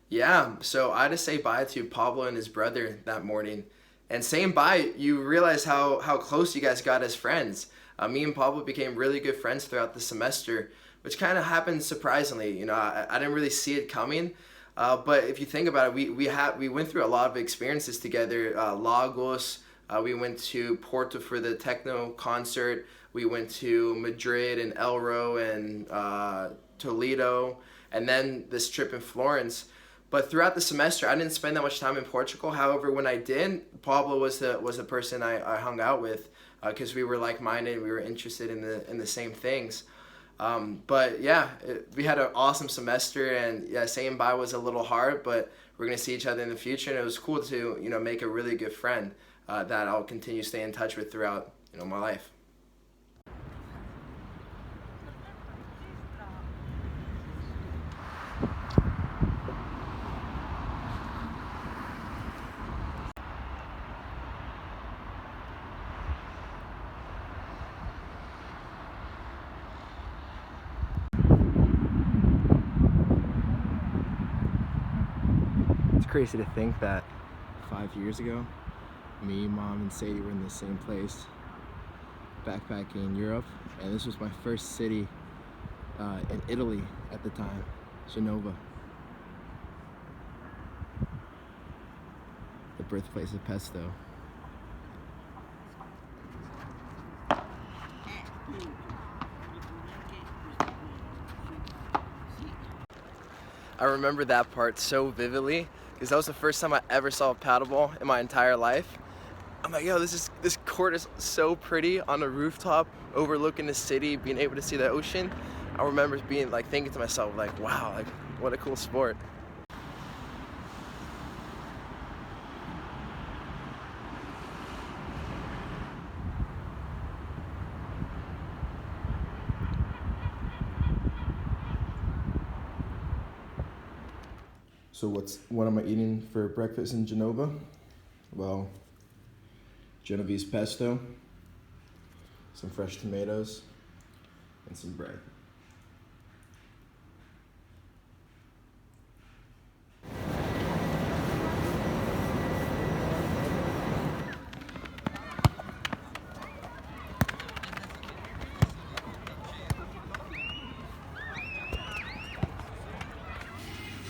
Yeah, so I had to say bye to Pablo and his brother that morning. And saying bye, you realize how close you guys got as friends. Me and Pablo became really good friends throughout the semester, which kind of happened surprisingly. I didn't really see it coming. But if you think about it, we went through a lot of experiences together. Lagos, we went to Porto for the techno concert. We went to Madrid and Elro and Toledo, and then this trip in Florence. But throughout the semester, I didn't spend that much time in Portugal. However, when I did, Pablo was the person I hung out with because we were like minded. We were interested in the same things. But yeah, we had an awesome semester, and yeah, saying bye was a little hard, but we're gonna see each other in the future, and it was cool to make a really good friend that I'll continue to stay in touch with throughout my life. It's crazy to think that 5 years ago, me, mom, and Sadie were in the same place, backpacking in Europe, and this was my first city in Italy at the time, Genova, the birthplace of pesto. I remember that part so vividly because that was the first time I ever saw a paddleball in my entire life. I'm like, yo, this court is so pretty on a rooftop overlooking the city, being able to see the ocean. I remember being like thinking to myself, like, wow, like what a cool sport. So what am I eating for breakfast in Genova? Well, Genovese pesto, some fresh tomatoes, and some bread.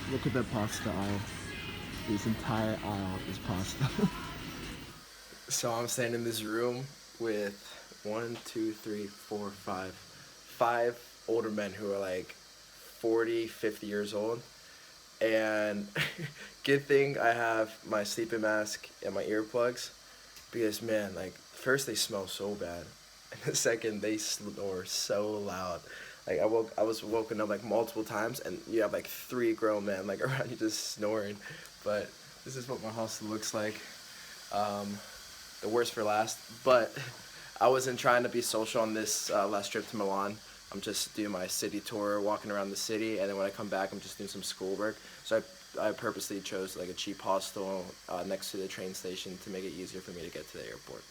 Look at that pasta aisle. This entire aisle is pasta. So I'm standing in this room with one, two, three, four, five older men who are like 40, 50 years old. And good thing I have my sleeping mask and my earplugs because man, like first they smell so bad, and the second they snore so loud. Like I was woken up like multiple times, and you have like three grown men like around you just snoring. But this is what my hostel looks like. Um, the worst for last, but I wasn't trying to be social on this last trip to Milan. I'm just doing my city tour, walking around the city, and then when I come back, I'm just doing some schoolwork. So I purposely chose like a cheap hostel next to the train station to make it easier for me to get to the airport.